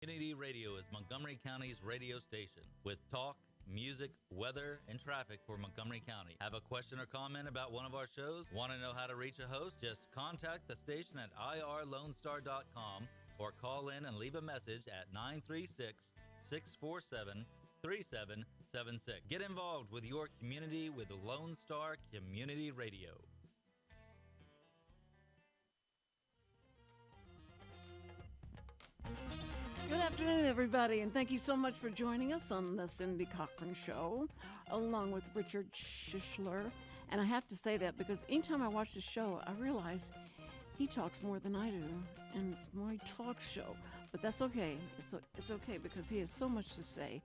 Community Radio is Montgomery County's radio station with talk, music, weather, and traffic for Montgomery County. Have a question or comment about one of our shows? Want to know how to reach a host? Just contact the station at irlonestar.com or call in and leave a message at 936-647-3776. Get involved with your community with Lone Star Community Radio. Good afternoon, everybody, and thank you so much for joining us on the Cindy Cochran Show, along with Richard Schischler. And I have to say that because anytime I watch the show, I realize he talks more than I do, and it's my talk show. But that's okay. It's okay because he has so much to say,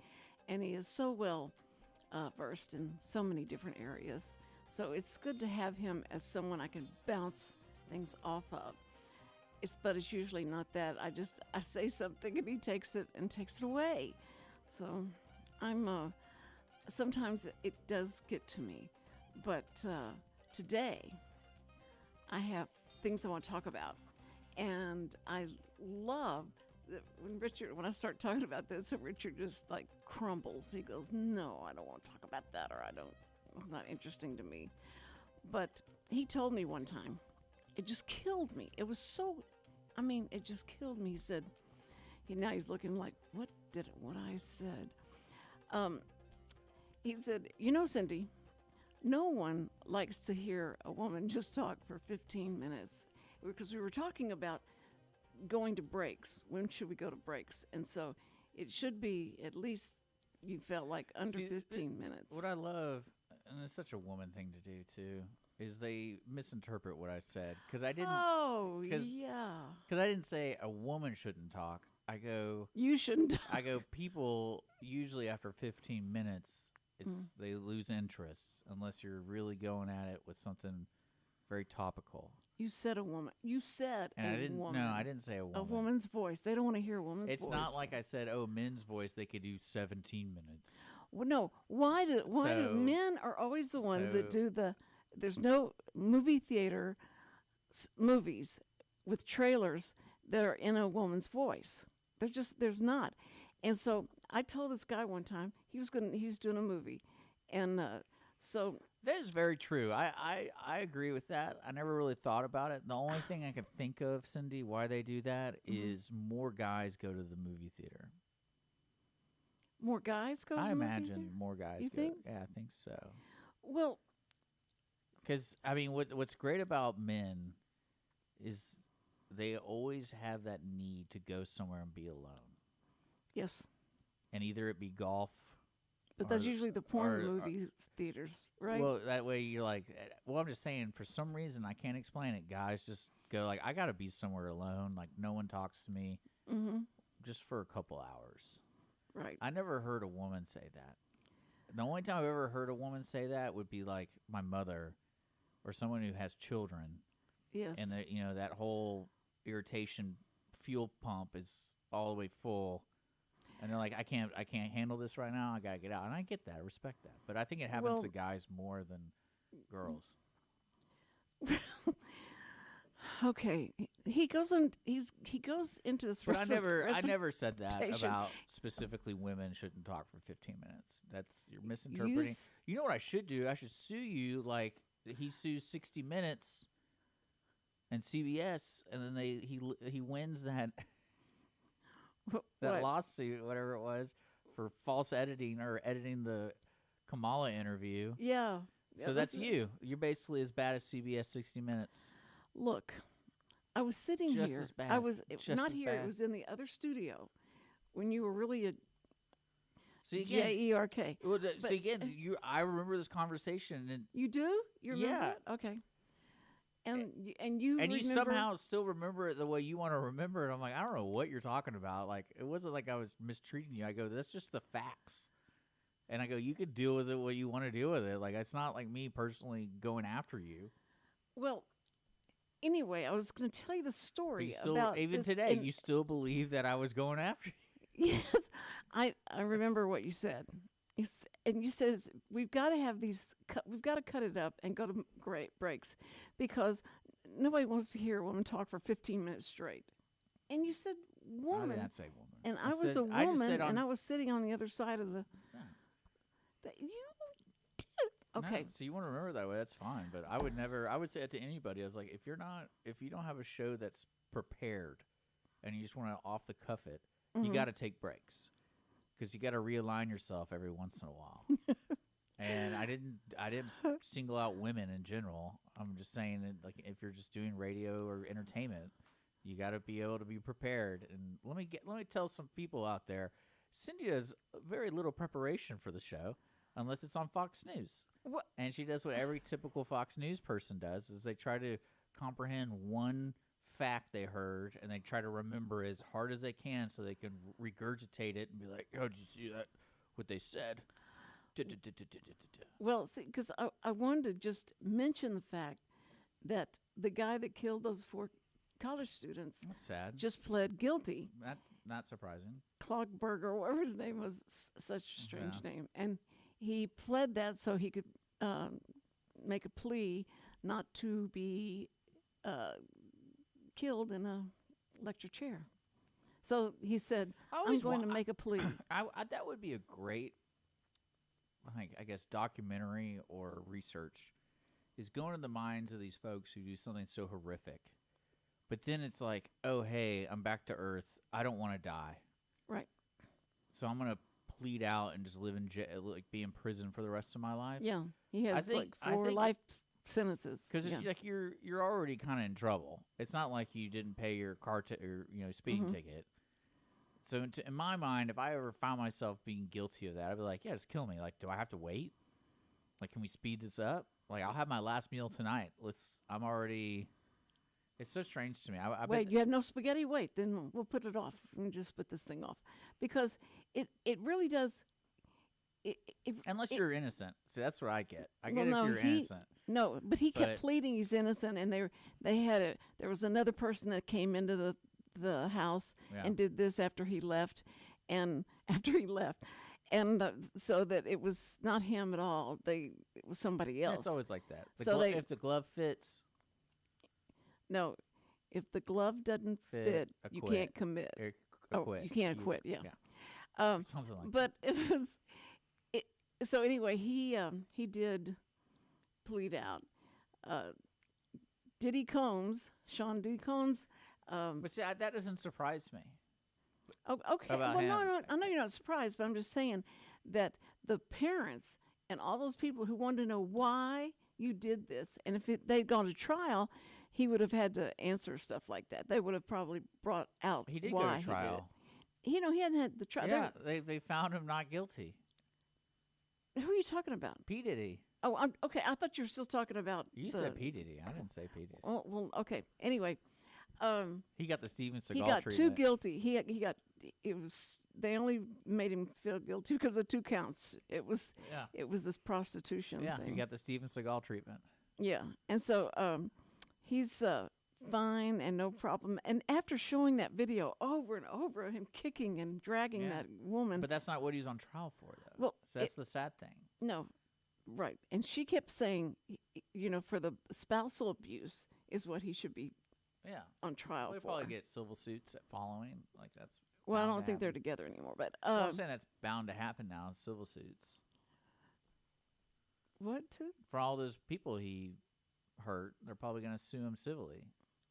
and he is so well versed in so many different areas. So it's good to have him as someone I can bounce things off of. But it's usually not that. I say something and he takes it away. So sometimes it does get to me. But today I have things I want to talk about. And I love that when I start talking about this, Richard just like crumbles. He goes, no, I don't want to talk about that, or it's not interesting to me. But he told me one time, it just killed me. It just killed me. He said, now he's looking like, what I said? He said, Cindy, no one likes to hear a woman just talk for 15 minutes. Because we were talking about going to breaks. When should we go to breaks? And so it should be at least, you felt like, under 15 minutes. What I love, and it's such a woman thing to do too, is they misinterpret what I said. Because I didn't. Oh, yeah. Because I didn't say a woman shouldn't talk. I go, you shouldn't talk. I go, people usually after 15 minutes, they lose interest unless you're really going at it with something very topical. You said a woman. You said a woman. No, I didn't say a woman. A woman's voice. They don't want to hear a woman's voice. It's not like I said, men's voice, they could do 17 minutes. Well, no. Why do men are always the ones that do the... There's no movie theater movies with trailers that are in a woman's voice. There's not. And so I told this guy one time he's doing a movie, and so that is very true. I agree with that. I never really thought about it. The only thing I can think of, Cindy, why they do that is more guys go to the movie theater. More guys go to the movie theater? I imagine more guys you go. Think? Yeah, I think so. Well, because, what's great about men is they always have that need to go somewhere and be alone. Yes. And either it be golf. But that's usually the porn movie theaters, right? Well, that way you're like, I'm just saying, for some reason, I can't explain it. Guys just go like, I got to be somewhere alone. Like, no one talks to me just for a couple hours. Right. I never heard a woman say that. The only time I've ever heard a woman say that would be like my mother or someone who has children. Yes. And that whole irritation fuel pump is all the way full. And they're like, I can't handle this right now. I got to get out. And I get that. I respect that. But I think it happens to guys more than girls. Okay. He goes into this. But I never said that about specifically women shouldn't talk for 15 minutes. You're misinterpreting. You know what I should do? I should sue you like he sues 60 Minutes and CBS, and then he wins that lawsuit, whatever it was, for false editing or editing the Kamala interview. Yeah. So that's you. You're basically as bad as CBS 60 Minutes. Look, I was sitting just here. As bad. I was just not as here. Bad. It was in the other studio when you were really a J-E-R-K. Well, see, again, I remember this conversation. And you do? You remember it? Okay. And you somehow still remember it the way you want to remember it. I'm like, I don't know what you're talking about. Like, it wasn't like I was mistreating you. I go, that's just the facts. And I go, you could deal with it what you want to deal with it. Like, it's not like me personally going after you. Well, anyway, I was going to tell you the story about even this, today. You still believe that I was going after you? Yes, I remember what you said. You said we've got to have these. We've got to cut it up and go to great breaks because nobody wants to hear a woman talk for 15 minutes straight. And you said, woman. I didn't say woman. And I was a I just woman, said and I was sitting on the other side of the. Yeah. You did. Okay. No, so you want to remember that way? That's fine. But I would never. I would say it to anybody. I was like, if you don't have a show that's prepared, and you just want to off the cuff it, you got to take breaks, because you got to realign yourself every once in a while. And I didn't single out women in general. I'm just saying that, like, if you're just doing radio or entertainment, you got to be able to be prepared. And let me tell some people out there, Cindy does very little preparation for the show, unless it's on Fox News. What? And she does what every typical Fox News person does: is they try to comprehend one fact they heard, and they try to remember as hard as they can, so they can regurgitate it and be like, "Oh, did you see that? What they said?" Well, see, because I wanted to just mention the fact that the guy that killed those 4 college students That's sad. just pled guilty. Not surprising. Klogberger, or whatever his name was, such a strange name. And he pled that so he could make a plea not to be killed in a lecture chair. So he said, I'm going to make a plea. That would be a great, I guess, documentary or research, is going to the minds of these folks who do something so horrific. But then it's like, oh, hey, I'm back to earth. I don't want to die. Right. So I'm going to plead out and just live in jail, like be in prison for the rest of my life. Yeah. He has like 4 life sentences. Because like you're already kind of in trouble. It's not like you didn't pay your speeding ticket. So in my mind, if I ever found myself being guilty of that, I'd be like, yeah, just kill me. Like, do I have to wait? Like, can we speed this up? Like, I'll have my last meal tonight. I'm already. It's so strange to me. Wait, you have no spaghetti? Wait, then we'll put it off and just put this thing off, because it really does. Unless you're innocent. See, that's what I get. I get if you're innocent. No, but he kept pleading he's innocent, and there was another person that came into the house and did this after he left, and so that it was not him at all. It was somebody else. It's always like that. If the glove fits. No, if the glove doesn't fit, you can't commit. You can't acquit. Yeah. Something like but that. It was. So anyway, he did plead out. Sean Diddy Combs. But see, that doesn't surprise me. Oh, okay. Well, no, I know you're not surprised, but I'm just saying that the parents and all those people who wanted to know why you did this, and if they'd gone to trial, he would have had to answer stuff like that. They would have probably brought out he did why go to trial. He did it. He hadn't had the trial. Yeah, they found him not guilty. Who are you talking about? P. Diddy. Oh, okay. I thought you were still talking about. You said P. Diddy. I didn't say P. Diddy. Oh, well, okay. Anyway, he got the Steven Seagal treatment. He got treatment. too guilty. He got. It was. They only made him feel guilty because of 2 counts. It was. Yeah. It was this prostitution thing. He got the Steven Seagal treatment. Yeah, and so he's fine and no problem. And after showing that video over and over, him kicking and dragging that woman. But that's not what he's on trial for, though. Well, so that's the sad thing. No, right. And she kept saying, for the spousal abuse is what he should be on trial for. Probably get civil suits following. Like that's. Well, I don't think they're together anymore. But I'm saying that's bound to happen now, civil suits. What? For all those people he hurt, they're probably going to sue him civilly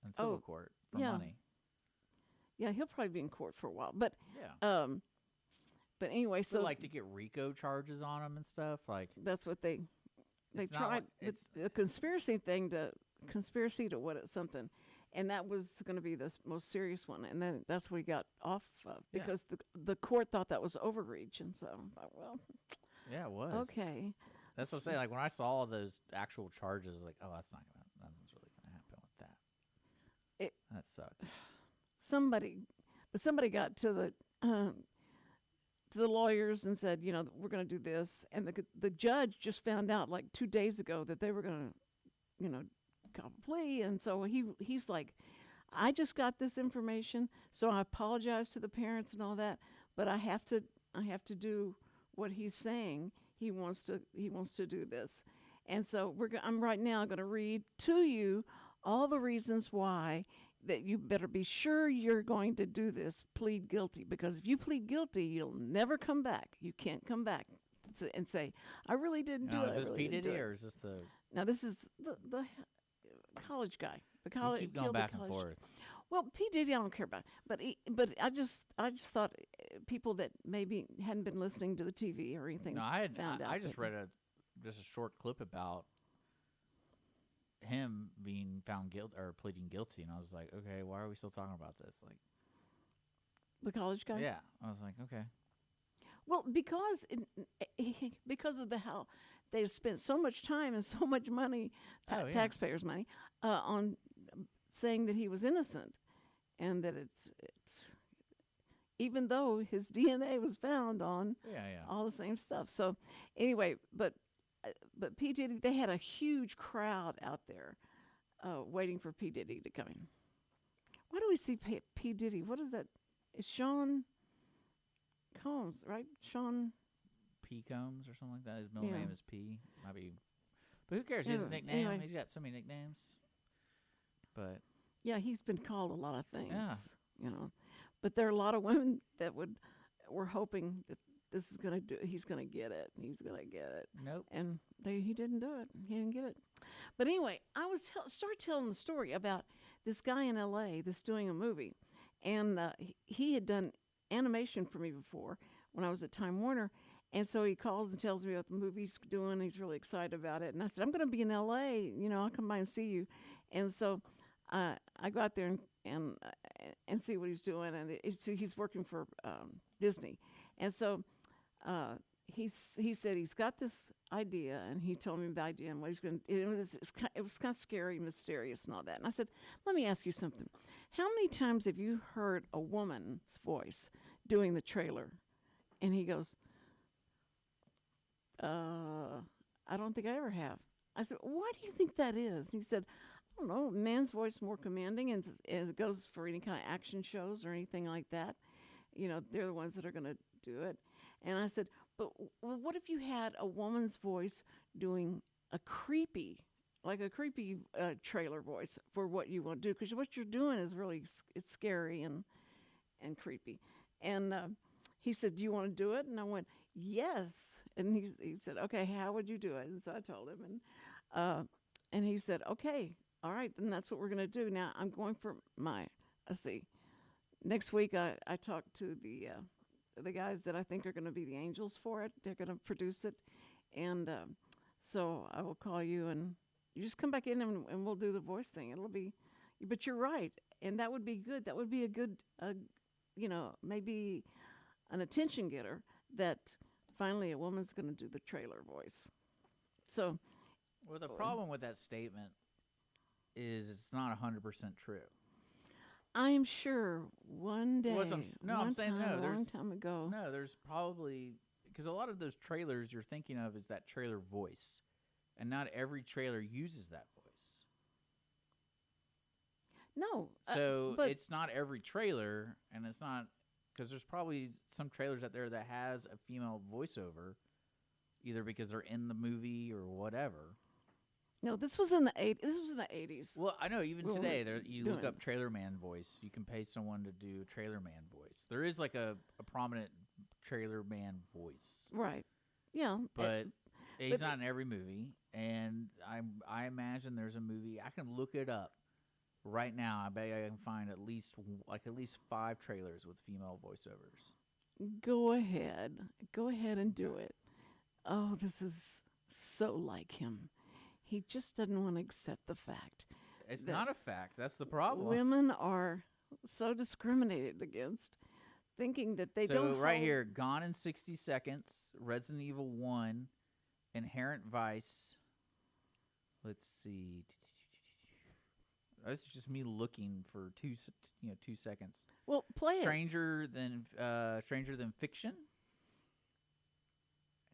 in civil court for money. Yeah, he'll probably be in court for a while. But but anyway, so like to get RICO charges on him and stuff. Like that's what they tried. It's a conspiracy to what it's something, and that was going to be the most serious one. And then that's what he got off of because the court thought that was overreach, and so I thought, well, yeah, it was okay. That's what I'm saying. Like when I saw all those actual charges, like, oh, nothing's really gonna happen with that. That sucks. Somebody got to the lawyers and said, we're going to do this, and the judge just found out like 2 days ago that they were going to, cop a plea, and so he's like, I just got this information, so I apologize to the parents and all that, but I have to do what he's saying. He wants to do this, and so I'm right now going to read to you all the reasons why that you better be sure you're going to do this, plead guilty, because if you plead guilty, you'll never come back. You can't come back and say, I really didn't do it. Is this P. Diddy or is this the... Now, this is the college guy. The college, you keep going back and forth. Well, P. Diddy, I don't care about, but I just thought people that maybe hadn't been listening to the TV or anything. No, I just read just a short clip about him being found guilty or pleading guilty, and I was like, okay, why are we still talking about this? Like the college guy. Yeah, I was like, okay. Well, because of how they spent so much time and so much money, taxpayers' money, on saying that he was innocent, and that it's even though his DNA was found on all the same stuff. So anyway, but P. Diddy, they had a huge crowd out there waiting for P. Diddy to come in. Why do we see P. Diddy? What is that? It's Sean Combs, right? Sean P. Combs or something like that. His middle name is P. Might be, but who cares? His nickname. Anyway. He's got so many nicknames. But yeah, he's been called a lot of things. Yeah. You know, but there are a lot of women that were hoping that he's gonna get it. He's gonna get it. Nope. And he didn't do it. He didn't get it. But anyway, I was start telling the story about this guy in L.A. that's doing a movie, and he had done animation for me before when I was at Time Warner, and so he calls and tells me what the movie's doing. He's really excited about it, and I said, I'm going to be in L.A. You know, I'll come by and see you. And so I go out there and see what he's doing, and he's working for Disney, and so. He said he's got this idea, and he told me the idea and what he's going to. It was kind of scary, mysterious, and all that. And I said, "Let me ask you something. How many times have you heard a woman's voice doing the trailer?" And he goes, "I don't think I ever have." I said, "Why do you think that is?" And he said, "I don't know. Man's voice more commanding, and it goes for any kind of action shows or anything like that. You know, they're the ones that are going to do it." And I said, but what if you had a woman's voice doing a creepy trailer voice for what you want to do? Because what you're doing is really, it's scary and creepy. And he said, do you want to do it? And I went, yes. And he said, okay, how would you do it? And so I told him. And he said, okay, all right, then that's what we're going to do. Now, I'm going for let's see. Next week, I talked to the guys that I think are going to be the angels for it. They're going to produce it. And so I will call you, and you just come back in, and we'll do the voice thing. It'll be, but you're right. And that would be good. That would be a good, maybe an attention getter that finally a woman's going to do the trailer voice. So. Well, the problem with that statement is it's not 100% true. I'm sure one day, a long time ago. No, there's probably, because a lot of those trailers you're thinking of is that trailer voice, and not every trailer uses that voice. No. So it's not every trailer, and it's not, because there's probably some trailers out there that has a female voiceover, either because they're in the movie or whatever. No, this was in the 80s. This was in the 80s. Well, I know even today, you look up trailer man voice. You can pay someone to do a trailer man voice. There is like a prominent trailer man voice, right? Yeah, but he's not in every movie. And I imagine there's a movie. I can look it up right now. I bet I can find at least 5 trailers with female voiceovers. Go ahead and do it. Oh, this is so like him. He just doesn't want to accept the fact. It's not a fact. That's the problem. Women are so discriminated against, thinking that they don't. So right here, Gone in 60 Seconds, Resident Evil 1, Inherent Vice. Let's see. This is just me looking for 2 seconds. Well, play Stranger than Fiction.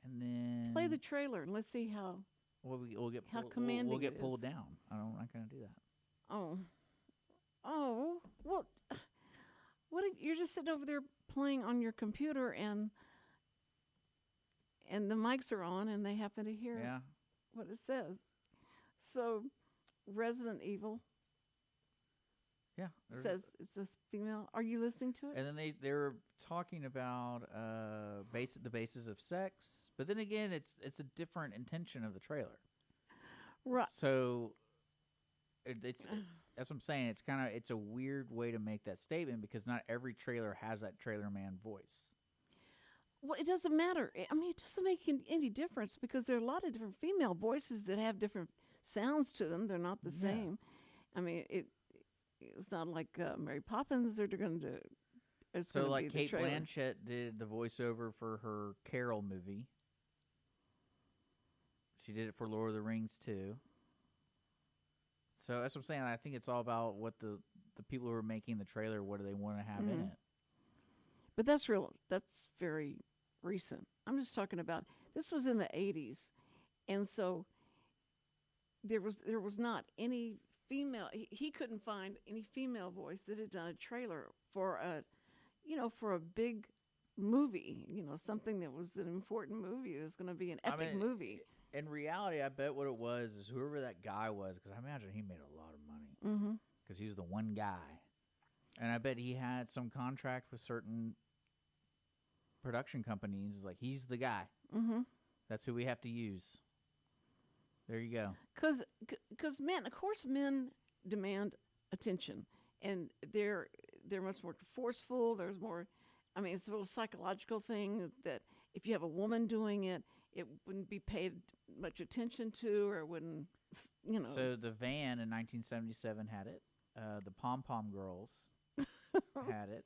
And then play the trailer and let's see how. We'll get how commanding we'll get pulled down. I'm not going to do that. Oh, well, what if you're just sitting over there playing on your computer and the mics are on and they happen to hear what it says? So, Resident Evil. Yeah. says it's a female. Are you listening to it? And then they're talking about the basis of sex, but then again, it's a different intention of the trailer. Right. So that's what I'm saying. It's a weird way to make that statement because not every trailer has that trailer man voice. Well, it doesn't matter. I mean, it doesn't make any difference because there are a lot of different female voices that have different sounds to them. They're not the same. I mean, it's not like Mary Poppins. They're going to. So, like Kate Blanchett did the voiceover for her Carol movie. She did it for Lord of the Rings too. So that's what I'm saying. I think it's all about what the people who are making the trailer, what do they want to have in it. But that's very recent. I'm just talking about this was in the 80s, and so there was not any female. He couldn't find any female voice that had done a trailer for a big movie. Something that was an important movie. That's going to be an epic movie. In reality, I bet what it was is whoever that guy was, because I imagine he made a lot of money because he was the one guy. And I bet he had some contract with certain production companies. Like, he's the guy. Mm-hmm. That's who we have to use. There you go. Because men demand attention. And they're much more forceful. There's more, I mean, it's a little psychological thing that if you have a woman doing it, it wouldn't be paid much attention to, or it wouldn't, So the Van in 1977 had it. The Pom Pom Girls had it.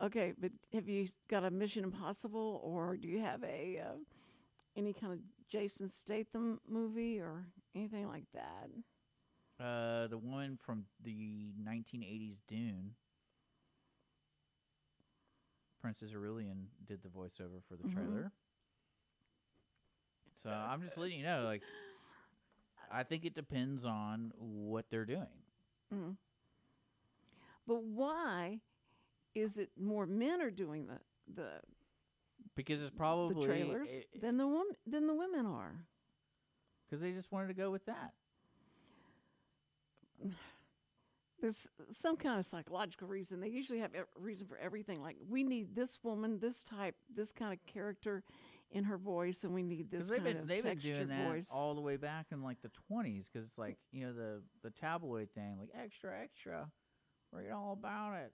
Okay, but have you got a Mission Impossible, or do you have any kind of Jason Statham movie or anything like that? The woman from the 1980s Dune, Princess Aurelian, did the voiceover for the trailer. So I'm just letting you know, like, I think it depends on what they're doing. Mm-hmm. But why is it more men are doing the because it's probably the trailers than the women are? Because they just wanted to go with that. There's some kind of psychological reason. They usually have a reason for everything. Like, we need this woman, this type, this kind of character in her voice, and we need this kind of they've been textured doing voice. that all the way back in like the 20s, because it's like, the tabloid thing, like extra, read all about it.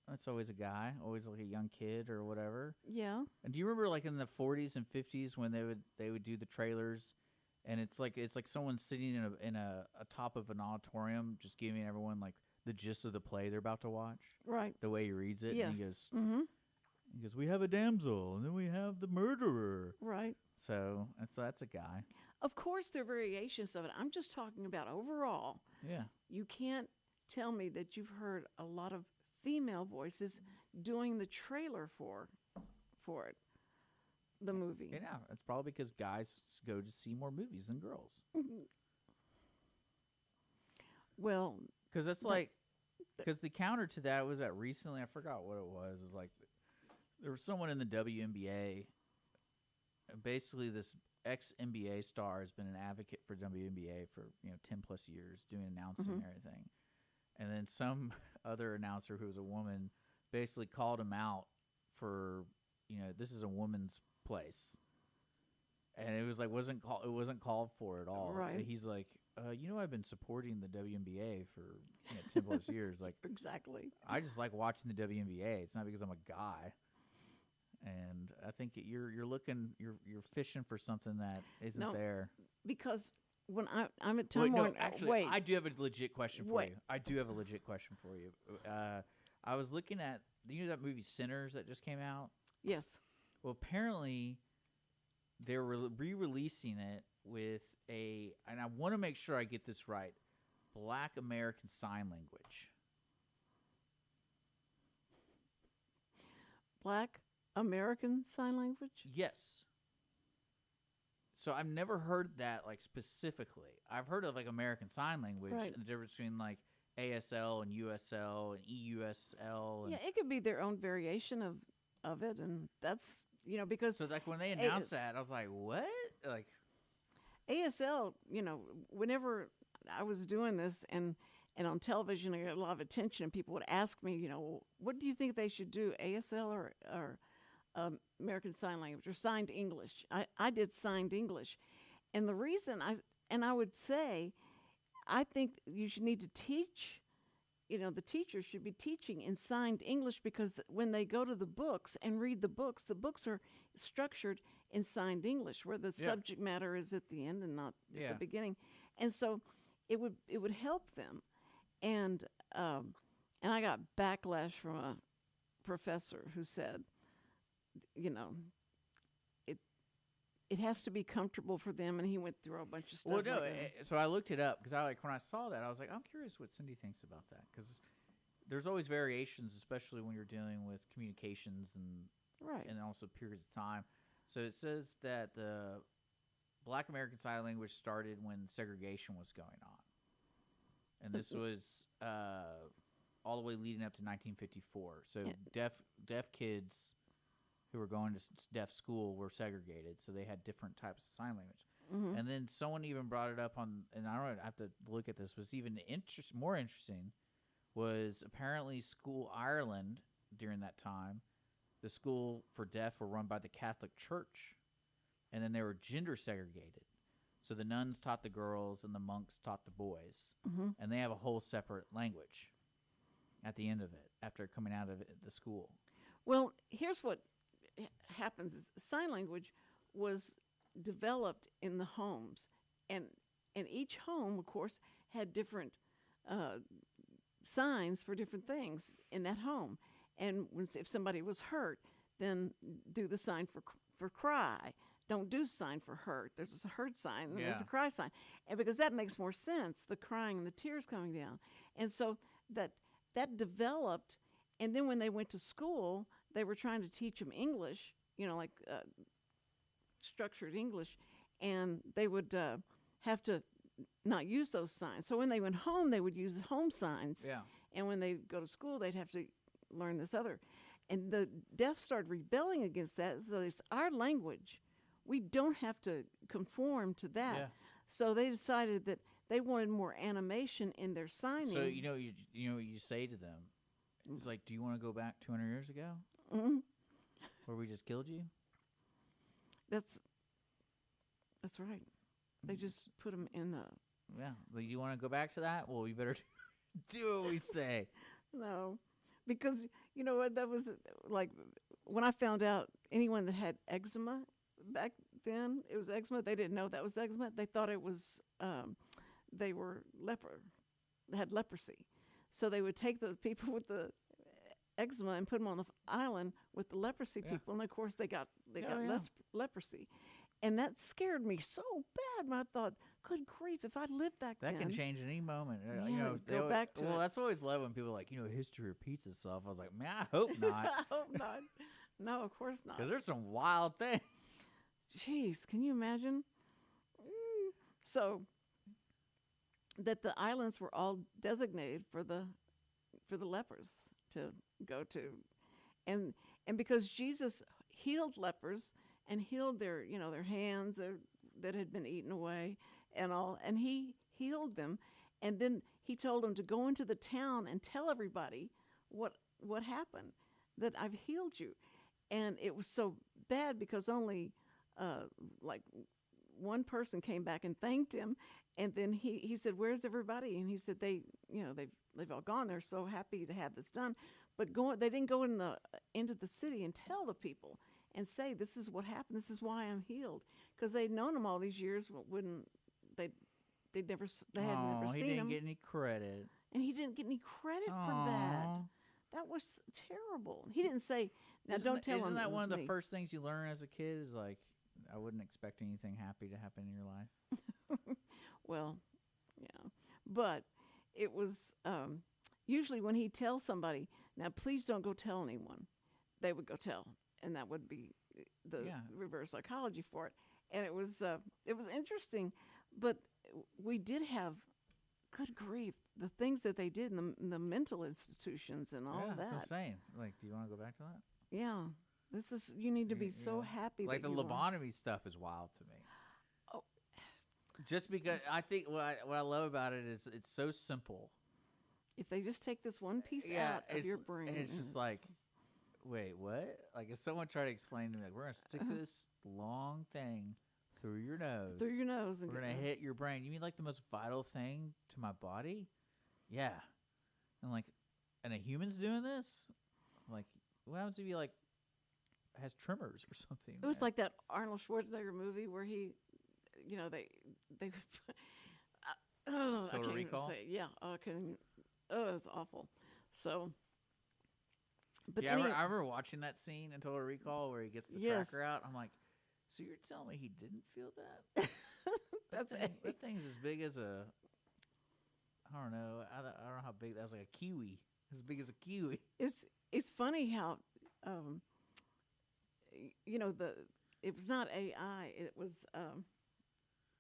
That's always a guy, always like a young kid or whatever. Yeah. And do you remember like in the 40s and 50s when they would do the trailers, and it's like someone sitting in a top of an auditorium just giving everyone like the gist of the play they're about to watch. Right. The way he reads it. Yes. And he goes, we have a damsel, and then we have the murderer. Right. So that's a guy. Of course, there are variations of it. I'm just talking about overall. Yeah. You can't tell me that you've heard a lot of female voices doing the trailer for it, the movie. Yeah, it's probably because guys go to see more movies than girls. Well, because that's like, because the counter to that was that recently, I forgot what it was. It was like there was someone in the WNBA. Basically, this ex-NBA star has been an advocate for WNBA for 10 plus years, doing announcing and everything. And then some other announcer who was a woman basically called him out for, this is a woman's place. And it was like, it wasn't called for at all. Right. And he's like, I've been supporting the WNBA for 10 plus years. Like, exactly. I just like watching the WNBA. It's not because I'm a guy. And I think you're fishing for something that isn't there. Because when I'm at Time Warner, actually, I do have a legit question for you. I do have a legit question for you. I was looking at that movie Sinners that just came out. Yes. Well, apparently they're re-releasing it with and I want to make sure I get this right, Black American Sign Language. Black American Sign Language? Yes. So I've never heard that like specifically. I've heard of like American Sign Language and the difference between like ASL and USL and EUSL. And it could be their own variation of it, and that's because so like when they announced that, I was like, what? Like ASL, whenever I was doing this and And on television, I got a lot of attention, and people would ask me, what do you think they should do, ASL or American Sign Language or signed English? I did signed English. And the reason I would say, I think you should need to teach, the teachers should be teaching in signed English, because when they go to the books and read the books are structured in signed English, where the subject matter is at the end and not at the beginning. And so it would help them. And I got backlash from a professor who said, it has to be comfortable for them, and he went through a bunch of stuff. Well, no, so I looked it up because when I saw that, I was like, I'm curious what Cindy thinks about that, because there's always variations, especially when you're dealing with communications and also periods of time. So it says that the Black American Sign Language started when segregation was going on. And this was all the way leading up to 1954. So deaf kids who were going to deaf school were segregated, so they had different types of sign language. Mm-hmm. And then someone even brought it up and I don't have to look at this, was even more interesting, was apparently School Ireland during that time. The school for deaf were run by the Catholic Church, and then they were gender segregated. So the nuns taught the girls and the monks taught the boys. Mm-hmm. And they have a whole separate language at the end of it, after coming out of the school. Well, here's what happens is sign language was developed in the homes. And each home, of course, had different signs for different things in that home. And if somebody was hurt, then do the sign for cry. Don't do sign for hurt. There's a hurt sign, and there's a cry sign. And because that makes more sense, the crying and the tears coming down. And so that developed, and then when they went to school, they were trying to teach them English, like structured English, and they would have to not use those signs. So when they went home, they would use home signs. Yeah. And when they go to school, they'd have to learn this other. And the deaf started rebelling against that. So it's our language. We don't have to conform to that. Yeah. So they decided that they wanted more animation in their signing. So you know what you say to them. It's like, do you want to go back 200 years ago? Mm-hmm. Where we just killed you? That's right. They just put them in a... Yeah. But you want to go back to that? Well, you better do what we say. No. Because, you know what, that was like, when I found out anyone that had eczema back then, it was eczema. They didn't know that was eczema. They thought it was, they were had leprosy. So they would take the people with the eczema and put them on the island with the leprosy people. And of course they got less leprosy. And that scared me so bad. I thought, good grief, if I lived back then. That can change at any moment. Yeah, go back to it. Well, that's always love when people are like, history repeats itself. I was like, man, I hope not. I hope not. No, of course not. Because there's some wild things. Jeez, can you imagine? So that the islands were all designated for the lepers to go to. And because Jesus healed lepers and healed their hands that had been eaten away and all, and he healed them, and then he told them to go into the town and tell everybody what happened, that I've healed you. And it was so bad because only like one person came back and thanked him, and then he said, "Where's everybody?" And he said, they've all gone. They're so happy to have this done, but they didn't go into the city and tell the people and say, this is what happened, this is why I'm healed, because they'd known him all these years. They had never seen him. He didn't get any credit, and he didn't get any credit for that. That was terrible. He didn't say, "Now don't tell him." Isn't that one of the first things you learn as a kid? Is like, I wouldn't expect anything happy to happen in your life. Well, yeah, but it was usually when he tells somebody, "Now please don't go tell anyone," they would go tell. And that would be the reverse psychology for it. And it was interesting, but we did have, good grief, the things that they did in the mental institutions and all that. That's what I'm saying. Like, do you want to go back to that? Yeah. You need to be so happy. Like, the lobotomy stuff is wild to me. Oh. Just because I think what I love about it is it's so simple. if they just take this one piece out of your brain. And it's just like, wait, what? Like if someone tried to explain to me, like, we're going to stick this long thing through your nose. Through your nose. And we're going to hit your brain. You mean like the most vital thing to my body? Yeah. And like, and a human's doing this? Like, what happens if he like has tremors or something? It was like that Arnold Schwarzenegger movie where he, they I can't Recall? even say. Yeah, I couldn't. Oh, it was awful. So, but yeah, anyway, I remember watching that scene in Total Recall where he gets the tracker out. I'm like, so you're telling me he didn't feel that? That thing's as big as a. I don't know. I don't know how big that was. Like a kiwi, as big as a kiwi. It's funny how, it was not AI. It was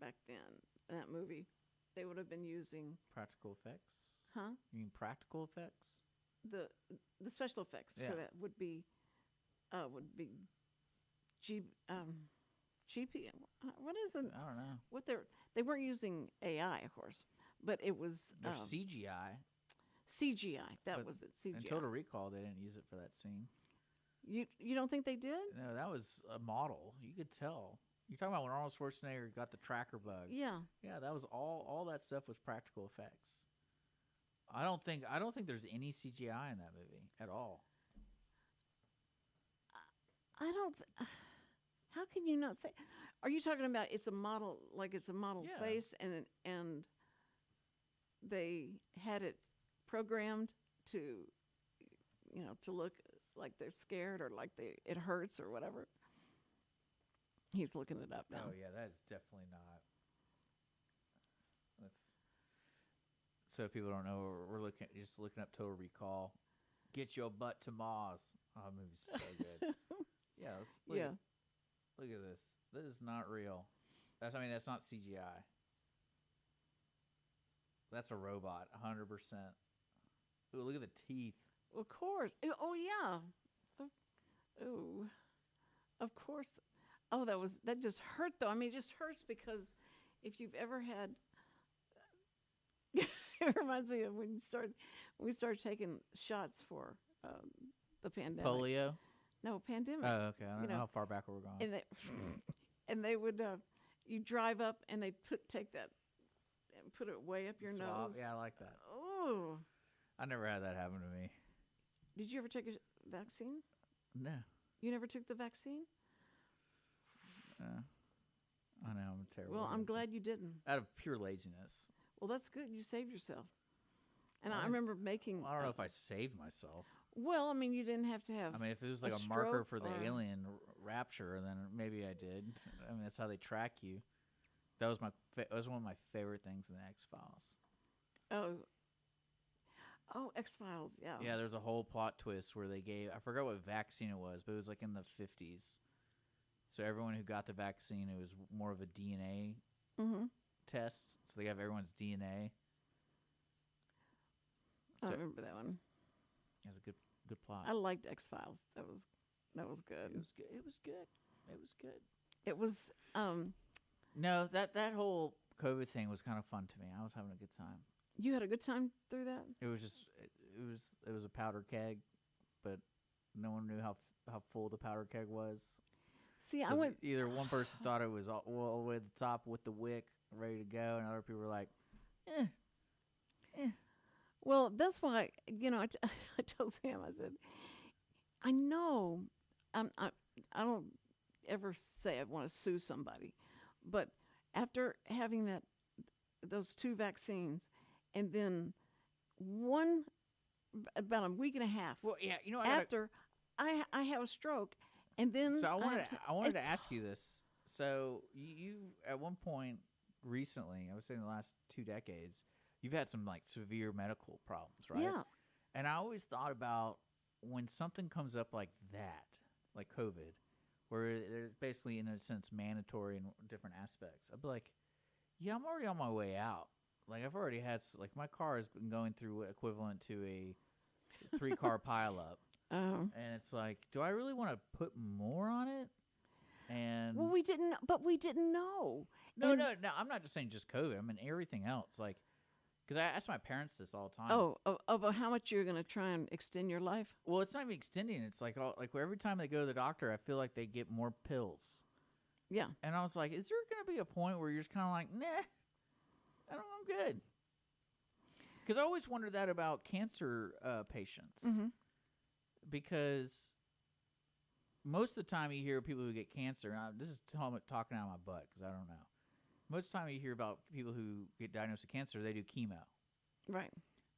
back then in that movie, they would have been using practical effects. Huh? You mean practical effects? The special effects for that would be GP. What is it? I don't know. What they weren't using AI, of course, but it was CGI. CGI. That was it. CGI. In Total Recall, they didn't use it for that scene. You don't think they did? No, that was a model. You could tell. You're talking about when Arnold Schwarzenegger got the tracker bug. Yeah. Yeah, that was all that stuff was practical effects. I don't think there's any CGI in that movie at all. I don't. How can you not say? Are you talking about it's a model, like it's a model face, and they had it programmed to, to look like they're scared or like it hurts or whatever? He's looking it up now. Oh yeah, that is definitely not. So people don't know, we're just looking up Total Recall. Get your butt to Mars. Oh, that movie's so good. Yeah, look at this. This is not real. That's not CGI. That's a robot, 100%. Ooh, look at the teeth. Of course. Oh yeah. Oh, of course. Oh, that just hurt though. I mean, it just hurts because if you've ever had, it reminds me of when we started taking shots for the pandemic. Polio? No, pandemic. Oh, okay. I don't know how far back we're going. And they would, you drive up and they'd take that and put it way up your nose. Yeah, I like that. Oh. I never had that happen to me. Did you ever take a vaccine? No. You never took the vaccine? I know, I'm terrible. Well, I'm glad you didn't. Out of pure laziness. Well, that's good. You saved yourself. And I remember making... I don't know if I saved myself. Well, I mean, you didn't have to have... I mean, if it was like a marker for the alien rapture, then maybe I did. I mean, that's how they track you. That was one of my favorite things in the X-Files. Oh, X-Files, yeah. Yeah, there's a whole plot twist where they gave... I forgot what vaccine it was, but it was like in the 50s. So everyone who got the vaccine, it was more of a DNA test. So they have everyone's DNA. I remember that one. It was a good plot. I liked X-Files. That was good. It was good. It was good. It was No, that whole COVID thing was kind of fun to me. I was having a good time. You had a good time through that? It was just it was a powder keg, but no one knew how full the powder keg was. See, I went. Either one person thought it was all the way to the top with the wick ready to go, and other people were like, eh. Well, that's why I told Sam. I said, I know, I don't ever say I want to sue somebody, but after having those 2 vaccines, and then about a week and a half. Well, yeah, after I have a stroke. And then so I wanted to ask you this. So you at one point recently, I would say in the last 2 decades, you've had some like severe medical problems, right? Yeah. And I always thought about when something comes up like that, like COVID, where it's basically in a sense mandatory in different aspects. I'd be like, yeah, I'm already on my way out. Like I've already had my car has been going through equivalent to a 3-car pileup. Oh. And it's like, do I really want to put more on it? And well, we didn't know. No, I'm not just saying just COVID. I mean everything else. Like, Because I ask my parents this all the time. About how much you're going to try and extend your life? Well, it's not even extending. It's like every time they go to the doctor, I feel like they get more pills. Yeah. And I was like, is there going to be a point where you're just kind of like, nah, I'm good? Because I always wondered that about cancer patients. Mm-hmm. Because most of the time you hear people who get cancer, and this is talking out of my butt because I don't know. Most of the time you hear about people who get diagnosed with cancer, they do chemo. Right.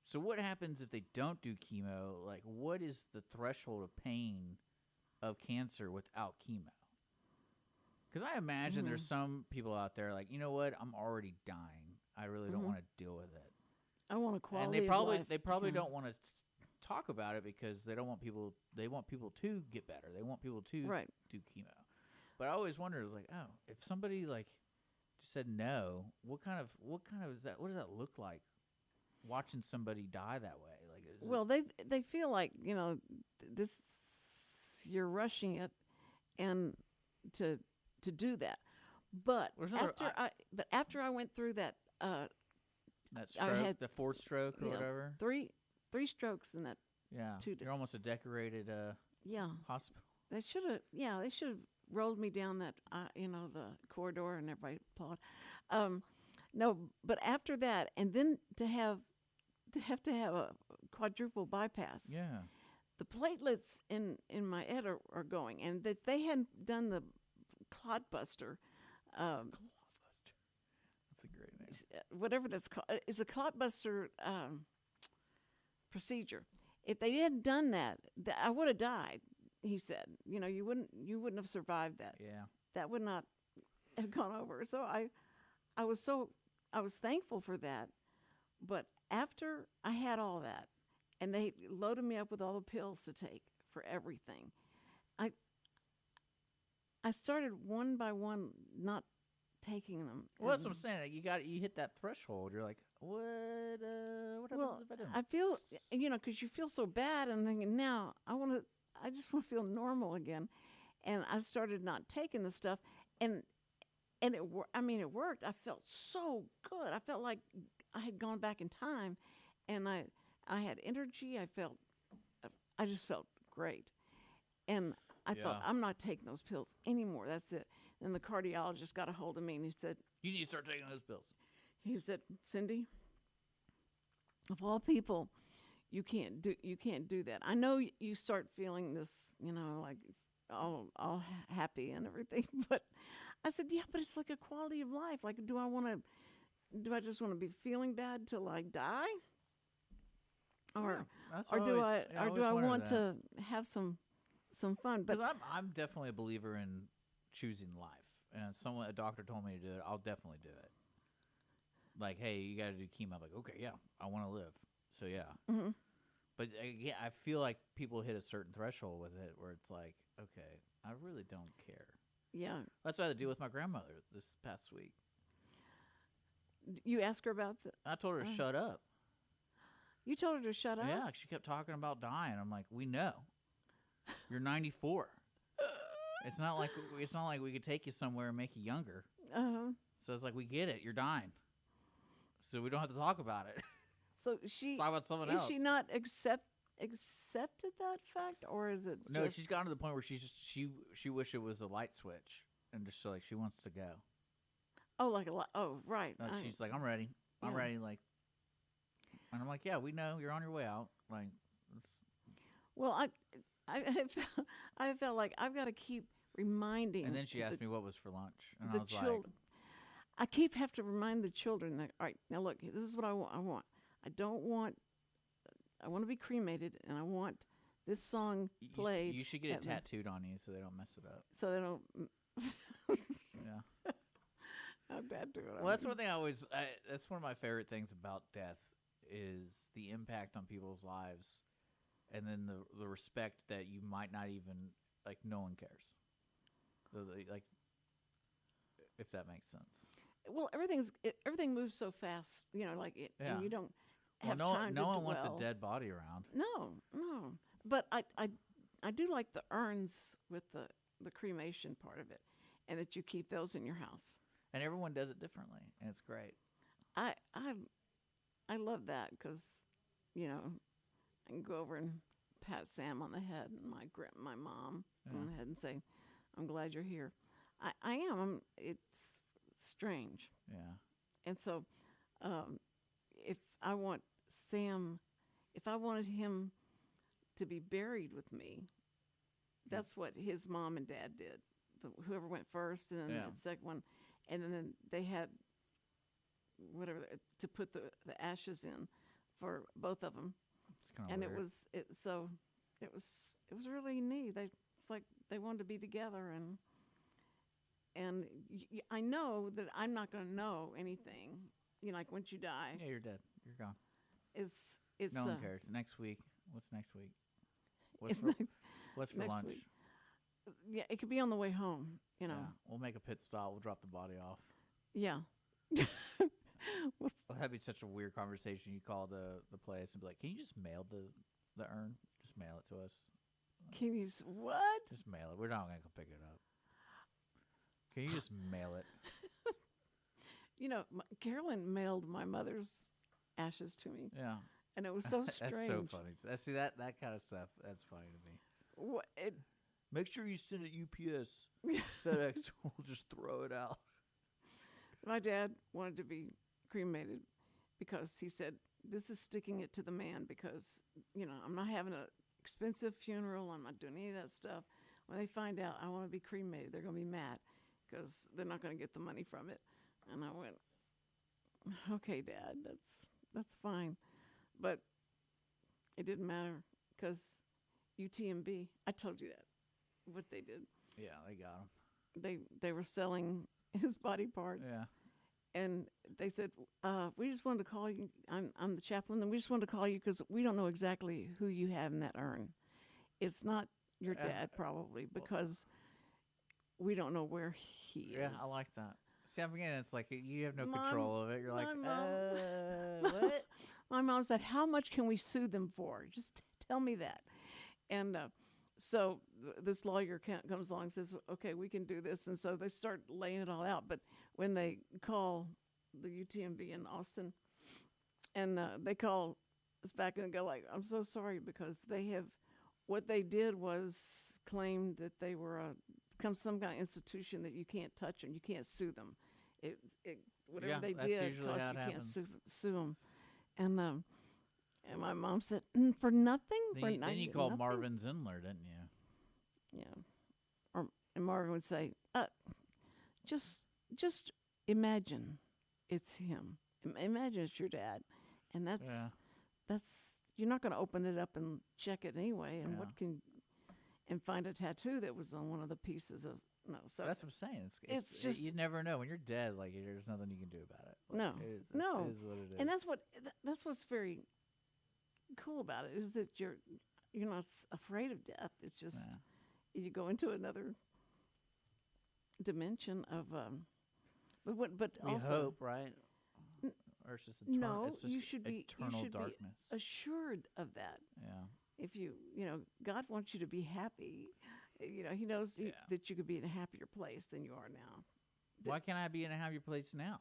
So what happens if they don't do chemo? Like, what is the threshold of pain of cancer without chemo? Because I imagine there's some people out there like, you know what? I'm already dying. I really don't want to deal with it. I want a quality and of life. they probably don't want to talk about it because they don't want people. They want people to get better. They want people to do chemo. But I always wondered, like, oh, if somebody like just said no, what kind of is that? What does that look like? Watching somebody die that way, like, they feel like this you're rushing it, and to do that. But after I went through that stroke, I had the fourth stroke or whatever, three strokes in that. Yeah, you're almost a decorated hospital. They should have rolled me down that the corridor and everybody applaud. No, but after that, and then to have a quadruple bypass. Yeah, the platelets in my head are going, and that they hadn't done the clot buster. That's a great name. Whatever that's called, it's a clot buster procedure. If they hadn't done that, I would have died. He said, you wouldn't have survived that. Yeah, that would not have gone over. So I was thankful for that. But after I had all that, and they loaded me up with all the pills to take for everything, I started one by one not taking them. Well, that's what I'm saying. You hit that threshold. You're like, what happens if I don't? I feel, because you feel so bad, and thinking now I just want to feel normal again, and I started not taking the stuff, and it worked. I mean, it worked. I felt so good. I felt like I had gone back in time, and I had energy. I just felt great, and I thought, I'm not taking those pills anymore. That's it. And the cardiologist got a hold of me, and he said, "You need to start taking those pills." He said, "Cindy, of all people, you can't do that. I know you start feeling this, like all happy and everything." But I said, "Yeah, but it's like a quality of life. Like, do I just want to be feeling bad till I die, or do I want to have some fun?" But because I'm definitely a believer in choosing life, and a doctor told me to do it, I'll definitely do it. Like, hey, you got to do chemo. I'm like, okay, yeah, I want to live, so yeah. Mm-hmm. But I feel like people hit a certain threshold with it where it's like, okay, I really don't care. Yeah, that's what I had to deal with my grandmother this past week. You asked her about that? I told her to shut up. You told her to shut up? Yeah, she kept talking about dying. I'm like, we know. You're 94. It's not like we could take you somewhere and make you younger. Uh-huh. So it's like, we get it. You're dying. So we don't have to talk about it. So she talk about someone else. Is she not accepted that fact, or is it? No, she's gotten to the point where she wish it was a light switch, and just like she wants to go. Oh, like a light. Oh, right. She's like, I'm ready. I'm ready. Like, and I'm like, yeah, we know you're on your way out. Like, well, I felt like I've got to keep reminding. And then she asked me what was for lunch, and I was like, I have to remind the children that, all right, now look, this is what I want. I want to be cremated, and I want this song played. You should get it tattooed on you so they don't mess it up. So they don't. Yeah. How'd that do it? Well, that's one thing that's one of my favorite things about death is the impact on people's lives, and then the respect that you might not even, like, no one cares. Like, if that makes sense. Well, everything moves so fast, like it, and you don't have time to dwell. No one wants a dead body around. No. But I do like the urns with the cremation part of it, and that you keep those in your house. And everyone does it differently, and it's great. I I love that because, you know, I can go over and pat Sam on the head and my mom on the head and say, I'm glad you're here. I am. It's strange. Yeah. And so if I wanted him to be buried with me, that's what his mom and dad did. Whoever went first, and then the second one, and then they had whatever to put the ashes in for both of them. And weird. it was really neat. It's like they wanted to be together, and I know that I'm not going to know anything. You know, like once you die, Yeah, you're dead. You're gone. It's No one cares. Next week. What's next week? What's for next lunch? week. Yeah, it could be on the way home. You know. Yeah, we'll make a pit stop. We'll drop the body off. Yeah. Well, that'd be such a weird conversation. You call the place and be like, "Can you just mail the urn? Just mail it to us." Can you what? Just mail it. We're not gonna go pick it up. Can you just mail it? You know, Carolyn mailed my mother's ashes to me. Yeah. And it was so strange. That's so funny. See that kind of stuff. That's funny to me. What? Make sure you send it UPS. FedEx will just throw it out. My dad wanted to be cremated because he said, this is sticking it to the man because, you know, I'm not having an expensive funeral. I'm not doing any of that stuff. When they find out I want to be cremated, they're going to be mad because they're not going to get the money from it. And I went, okay, Dad, that's fine. But it didn't matter because UTMB, I told you that, what they did. Yeah, they got him. They were selling his body parts. Yeah. And they said, we just wanted to call you. I'm the chaplain, and we just wanted to call you because we don't know exactly who you have in that urn. It's not your dad, probably, because we don't know where he is. Yeah, I like that. See, again, it's like you have no control of it. You're like, Mom, what? My mom said, how much can we sue them for? Just tell me that. And so this lawyer comes along and says, okay, we can do this. And so they start laying it all out. But when they call the UTMB in Austin, and they call us back and go like, I'm so sorry, because what they did was claim that they were some kind of institution that you can't touch them, you can't sue them. Whatever they did, cause you can't sue them. And my mom said, for nothing? Then you called Marvin Zindler, didn't you? Yeah. And Marvin would say, just imagine it's him. Imagine it's your dad. And that's you're not going to open it up and check it anyway. And and find a tattoo that was on one of the pieces of, no. So that's what I'm saying. It's just, you never know. When you're dead, like, there's nothing you can do about it. Like, no. It is what it is. And that's what's very cool about it, is that you're not afraid of death. It's just you go into another dimension of but we also hope, right? Or it's just eternal, no, it's just you should be darkness. Assured of that. Yeah. If God wants you to be happy, He knows that you could be in a happier place than you are now. Why can't I be in a happier place now?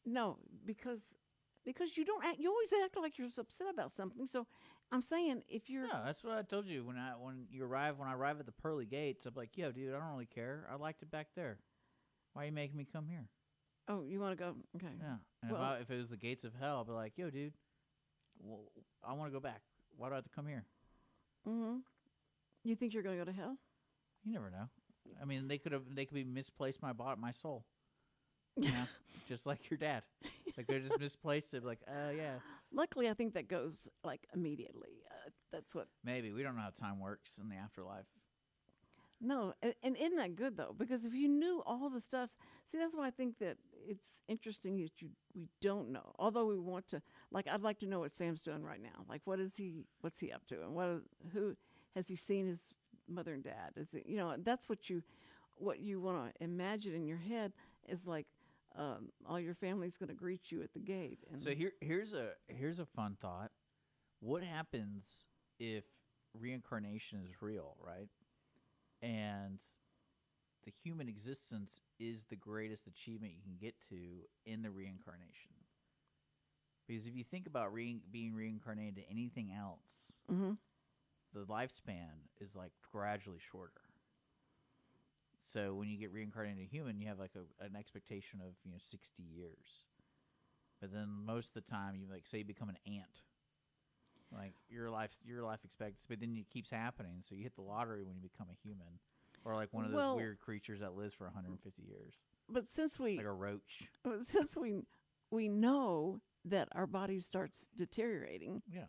No, because you don't act. You always act like you're upset about something. So I'm saying, if you're no, that's what I told you when I arrive at the pearly gates. I'm like, yo, dude, I don't really care. I liked it back there. Why are you making me come here? Oh, you want to go? Okay. Yeah. And if it was the gates of hell, I'd be like, yo, dude, I want to go back. Why do I have to come here? Mm-hmm. You think you're going to go to hell? You never know. I mean, they could be misplaced my soul. You know, just like your dad. They could have just misplaced it. Like, yeah. Luckily, I think that goes like immediately. That's what. Maybe we don't know how time works in the afterlife. No, and isn't that good though? Because if you knew all the stuff, see, that's why I think that it's interesting that we don't know. Although we want to, like, I'd like to know what Sam's doing right now. Like, what's he up to, and who has he seen his mother and dad? Is it, that's what you want to imagine in your head is like, all your family's going to greet you at the gate. And so here's a fun thought. What happens if reincarnation is real, right? And the human existence is the greatest achievement you can get to in the reincarnation. Because if you think about being reincarnated to anything else, the lifespan is like gradually shorter. So when you get reincarnated into a human, you have like an expectation of 60 years. But then most of the time, you say you become an ant. Like your life expectancy, but then it keeps happening. So you hit the lottery when you become a human, or like one of those weird creatures that lives for 150 years. But since like a roach. But since we know that our body starts deteriorating. Yeah,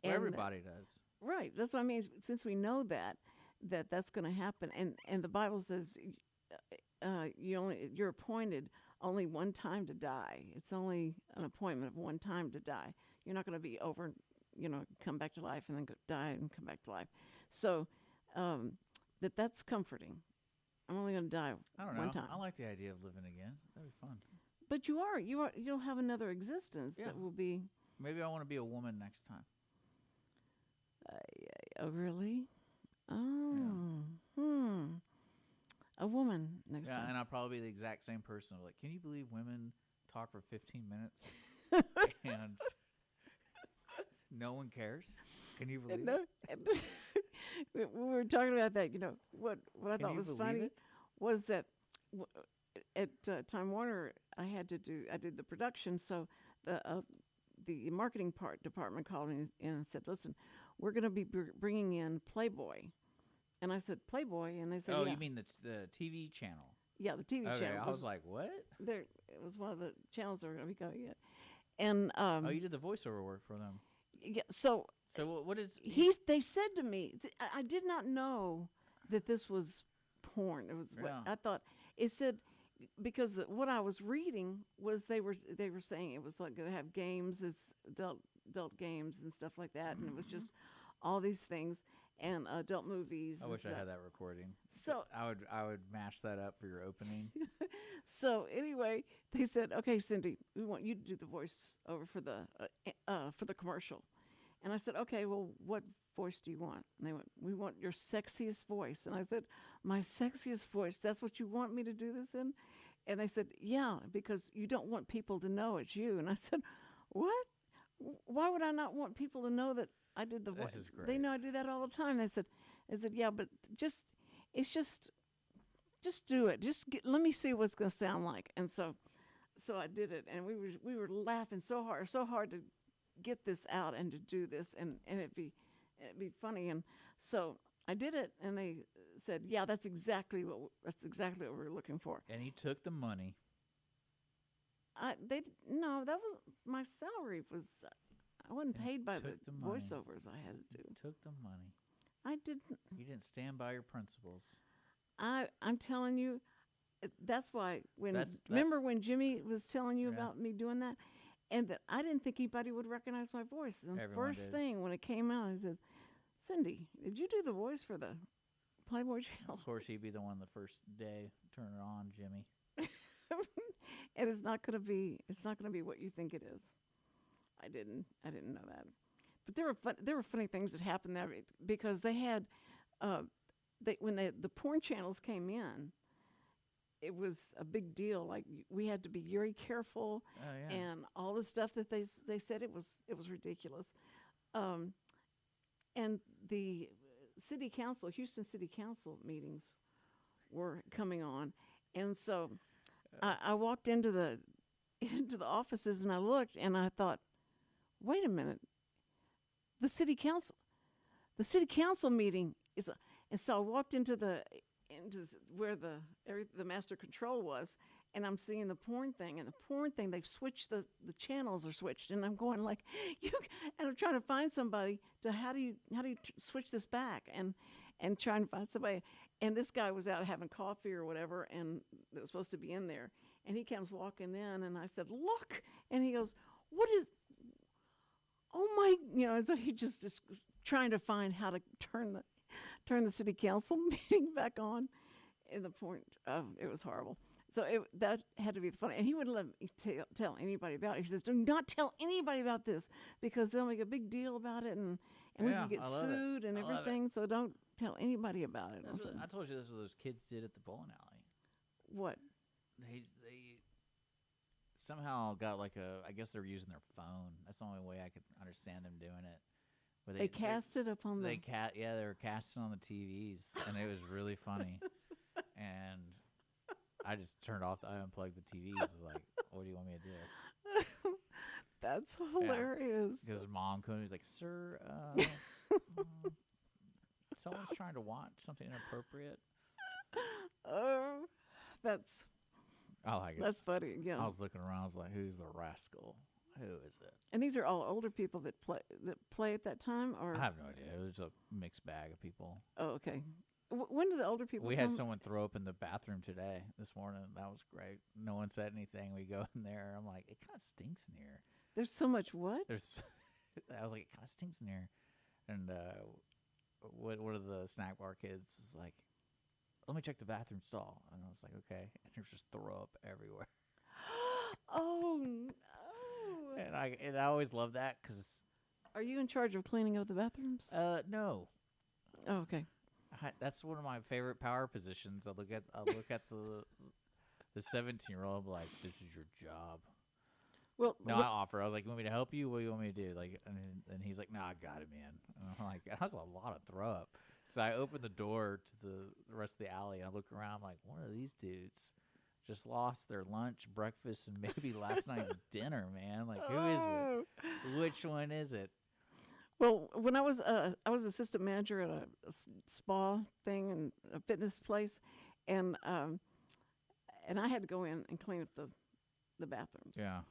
well, everybody does. Right. That's what I mean. Since we know that's going to happen, and the Bible says you're appointed only one time to die. It's only an appointment of one time to die. You're not going to be over, come back to life and then die and come back to life. So that's comforting. I'm only going to die one time. I like the idea of living again. That'd be fun. But you'll have another existence that will be. Maybe I want to be a woman next time. Oh, really? Oh, a woman next time. Yeah, and I'll probably be the exact same person. Like, can you believe women talk for 15 minutes and no one cares? Can you believe it? We were talking about that. What I thought was funny was that at Time Warner, I did the production, so the marketing department called me and said, "Listen, we're going to be bringing in Playboy." And I said, "Playboy?" And they said, "Oh, yeah. You mean the TV channel?" Yeah, the TV channel. I was like, "What?" It was one of the channels that were going to be going in. And you did the voiceover work for them. Yeah. So what is They said to me, I did not know that this was porn. It was what I thought. It said, because what I was reading was they were saying it was like they have games, as adult games and stuff like that, and it was just all these things and adult movies. I wish I had that recording. So I would mash that up for your opening. So anyway, they said, "Okay, Cindy, we want you to do the voice over for the commercial." And I said, "Okay, well, what voice do you want?" And they went, "We want your sexiest voice." And I said, "My sexiest voice? That's what you want me to do this in?" And they said, "Yeah, because you don't want people to know it's you." And I said, "What? Why would I not want people to know that I did the voice? This is great. They know I do that all the time." They said, "Yeah, but just do it. Let me see what it's going to sound like." And so I did it, and we were laughing so hard to get this out and to do this, and it'd be funny. And so I did it, and they said, "Yeah, that's exactly what we're looking for." And he took the money. No, that was my salary. I wasn't paid by the voiceovers I had to do. He took the money. I didn't. You didn't stand by your principles. I'm telling you, that's why remember when Jimmy was telling you about me doing that, and that I didn't think anybody would recognize my voice. And the first thing when it came out, he says, "Cindy, did you do the voice for the Playboy channel?" Of course, he'd be the one the first day. Turn it on, Jimmy. And it's not going to be what you think it is. I didn't know that, but there were funny things that happened there because they had when the porn channels came in, it was a big deal. Like we had to be very careful, and all the stuff that they said it was ridiculous. And the Houston City Council meetings were coming on, and so I walked into the offices and I looked and I thought, wait a minute, the city council meeting is, and so I walked into where the master control was, and I'm seeing the porn thing, and the porn thing, they've switched the channels are switched, and I'm going like, and I'm trying to find somebody to how do you switch this back, and trying to find somebody, and this guy was out having coffee or whatever, and it was supposed to be in there, and he comes walking in, and I said, "Look," and he goes, "What is?" Oh my, so he just trying to find how to turn the city council meeting back on. In the point, it was horrible. So that had to be funny, and he wouldn't let me tell anybody about it. He says, "Do not tell anybody about this because they'll make a big deal about it, and we can get sued and everything. So don't tell anybody about it." I told you this is what those kids did at the bowling alley. What? They somehow got like I guess they're using their phone. That's the only way I could understand them doing it. But they cast it up on the... they were casting on the TVs, and it was really funny. And I just I unplugged the TVs. I was like, what do you want me to do? That's hilarious. Because mom couldn't. He's like, sir, someone's trying to watch something inappropriate. Oh, that's... I like it. That's funny. Yeah. I was looking around. I was like, "Who's the rascal? Who is it?" And these are all older people that play at that time, or I have no idea. It was a mixed bag of people. Oh, okay. When did the older people? We had someone throw up in the bathroom today, this morning. That was great. No one said anything. We go in there. I'm like, it kind of stinks in here. There's so much what? I was like, it kind of stinks in here. And one of the snack bar kids was like, let me check the bathroom stall. And I was like, okay. And there's just throw up everywhere. Oh, no. And I always love that because... Are you in charge of cleaning up the bathrooms? No. Oh, okay. That's one of my favorite power positions. I look at the 17-year-old, like, this is your job. Well, no, I offer. I was like, you want me to help you? What do you want me to do? Like, and he's like, no, I got it, man. And I'm like, that's a lot of throw up. So I open the door to the rest of the alley, and I look around. I'm like, one of these dudes just lost their lunch, breakfast, and maybe last night's dinner, man. Like, who is it? Which one is it? Well, when I was assistant manager at a spa thing and a fitness place, and I had to go in and clean up the bathrooms. Yeah.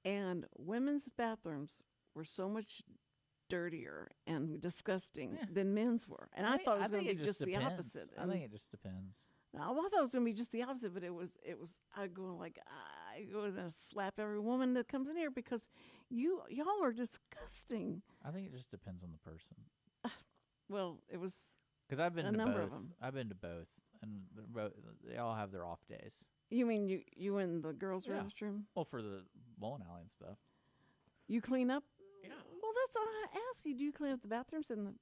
And women's bathrooms were so much dirtier and disgusting than men's were. And I thought it was going to be just the opposite. I think it just depends. No, I thought it was going to be just the opposite, but it was. I go and slap every woman that comes in here because y'all are disgusting. I think it just depends on the person. Well, it was because I've been a to number both. of them. I've been to both, and they all have their off days. You mean you in the girls' restroom? Well, for the bowling alley and stuff. You clean up? Yeah. Well, that's what I asked you. Do you clean up the bathrooms in the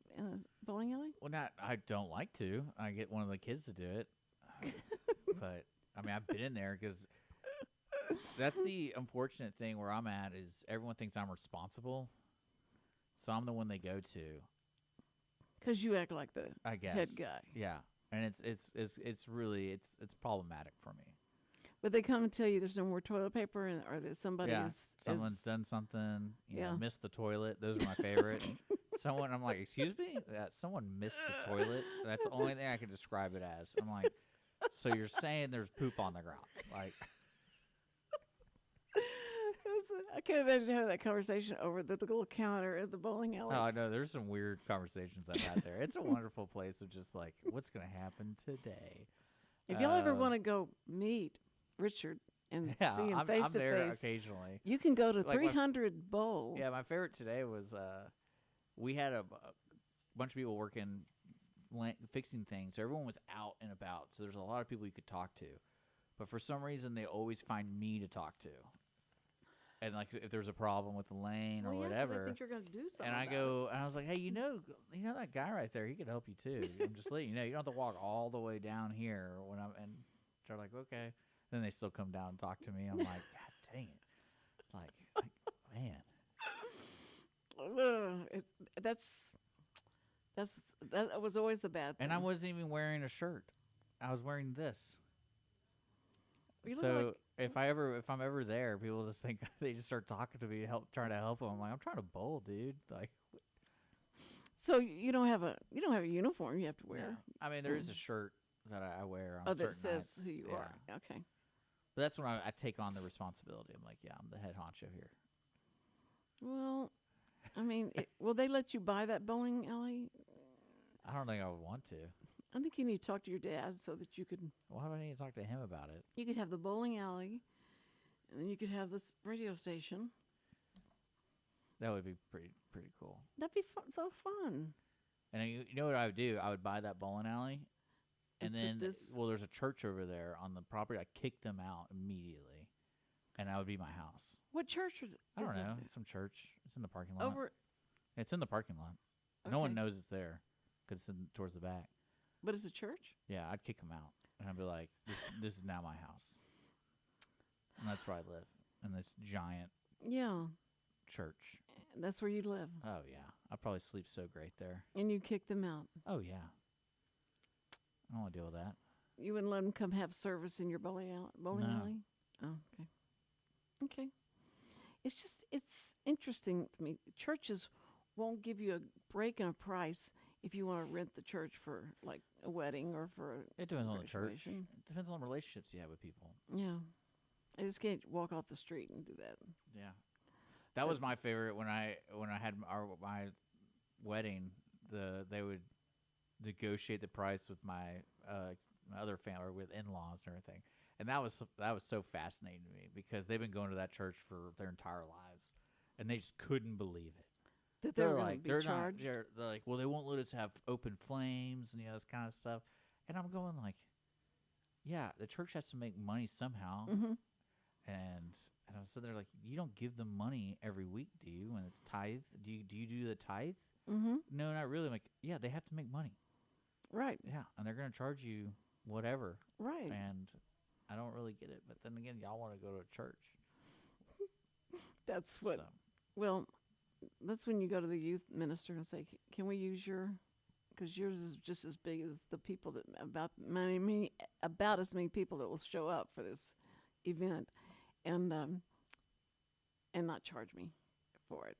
bowling alley? Well, I don't like to. I get one of the kids to do it. But, I mean, I've been in there because that's the unfortunate thing where I'm at is everyone thinks I'm responsible. So I'm the one they go to. Because you act like the head guy. Yeah. And it's really problematic for me. But they come and tell you there's no more toilet paper, or that somebody someone's done something. You know, missed the toilet. Those are my favorite. I'm like, excuse me? Someone missed the toilet? That's the only thing I can describe it as. I'm like, so you're saying there's poop on the ground? Like, I can't imagine having that conversation over the little counter at the bowling alley. Oh, I know. There's some weird conversations I've had there. It's a wonderful place of just like, what's going to happen today? If y'all ever want to go meet Richard and see him face to face, occasionally. You can go to 300 Bowl. Yeah, my favorite today was we had a bunch of people working fixing things. So everyone was out and about. So there's a lot of people you could talk to. But for some reason, they always find me to talk to. And like if there's a problem with the lane or whatever, I think you're going to do something. And I was like, hey, you know that guy right there, he could help you too. I'm just letting you know, you don't have to walk all the way down here and they're like, okay. Then they still come down and talk to me. I'm like, God dang it. Like man. That was always the bad thing. And I wasn't even wearing a shirt. I was wearing this. You so if I'm ever there, people just think they just start talking to me, trying to help them. I'm like, I'm trying to bowl, dude. Like, so you don't have a uniform you have to wear. Yeah. I mean, there is a shirt that I wear on certain that nights. says who you are. Okay. But that's when I take on the responsibility. I'm like, yeah, I'm the head honcho here. Well, I mean, will they let you buy that bowling alley? I don't think I would want to. I think you need to talk to your dad so that you could. Why would I need to talk to him about it? You could have the bowling alley, and then you could have this radio station. That would be pretty cool. That'd be so fun. And you know what I would do? I would buy that bowling alley, and then there's a church over there on the property. I kick them out immediately, and that would be my house. What church was it? I don't know. It's some church. It's in the parking lot. It's in the parking lot. Okay. No one knows it's there because it's towards the back. But it's a church? Yeah, I'd kick them out. And I'd be like, this is now my house. And that's where I live. in this giant church. That's where you live. Oh, yeah. I probably sleep so great there. And you kick them out. Oh, yeah. I don't want to deal with that. You wouldn't let them come have service in your bowling alley? Oh, okay. Okay. It's interesting to me. Churches won't give you a break in a price if you want to rent the church for, like, a wedding or for It depends on the church. It depends on the relationships you have with people. Yeah. I just can't walk off the street and do that. Yeah. That was my favorite when I had my wedding. They would negotiate the price with my other family, or with in-laws and everything, and that was so fascinating to me because they've been going to that church for their entire lives, and they just couldn't believe it. That they're going to be charged. They're like, well, they won't let us have open flames and this kind of stuff, and I'm going like, yeah, the church has to make money somehow, and I was sitting there like, you don't give them money every week, do you? When it's tithe, do you do the tithe? No, not really. I'm like, yeah, they have to make money. Right. Yeah, and they're going to charge you whatever. Right. And I don't really get it. But then again, y'all want to go to a church. That's what. So. Well, that's when you go to the youth minister and say, "Can we use your?" Because yours is just as big as the people that about as many people that will show up for this event, and not charge me for it.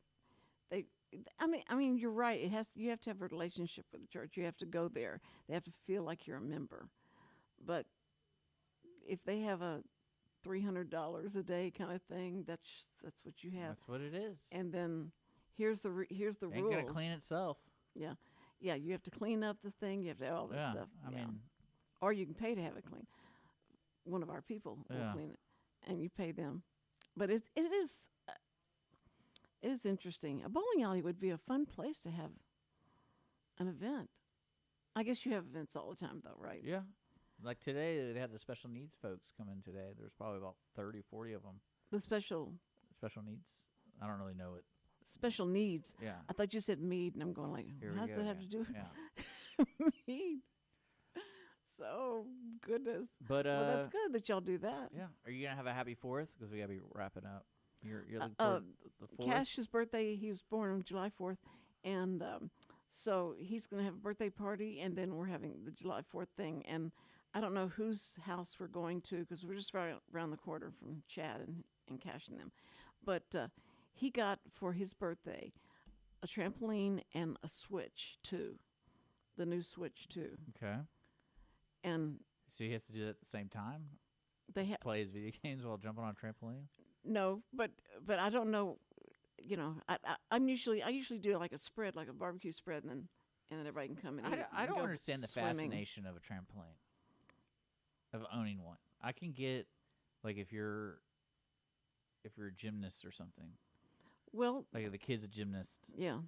I mean, you're right. You have to have a relationship with the church. You have to go there. They have to feel like you're a member. But if they have a $300 a day kind of thing, that's what you have. That's what it is. And then here's the rules. Ain't gonna clean itself. Yeah, yeah. You have to clean up the thing. You have to have all this stuff. I mean, or you can pay to have it clean. One of our people will clean it, and you pay them. But it is interesting. A bowling alley would be a fun place to have an event. I guess you have events all the time, though, right? Yeah. Like today, they had the special needs folks come in today. There's probably about 30, 40 of them. The special needs? I don't really know it. Special needs? Yeah. I thought you said mead, and I'm going like, how does that have to do with mead? So, goodness. But well, that's good that y'all do that. Yeah. Are you going to have a happy 4th? Because we got to be wrapping up. You're looking for the 4th? Cash's birthday, he was born on July 4th, and so he's going to have a birthday party, and then we're having the July 4th thing, and I don't know whose house we're going to because we're just right around the corner from Chad and Cash and them. But he got, for his birthday, a trampoline and a Switch, too, the new Switch, too. Okay. And so he has to do that at the same time? They play his video games while jumping on a trampoline? No, but I don't know. You know, I usually do like a spread, like a barbecue spread, and then everybody can come in. I don't understand the fascination of a trampoline, of owning one. I can get, like, if you're a gymnast or something. Well, like the kid's a gymnast. Yeah.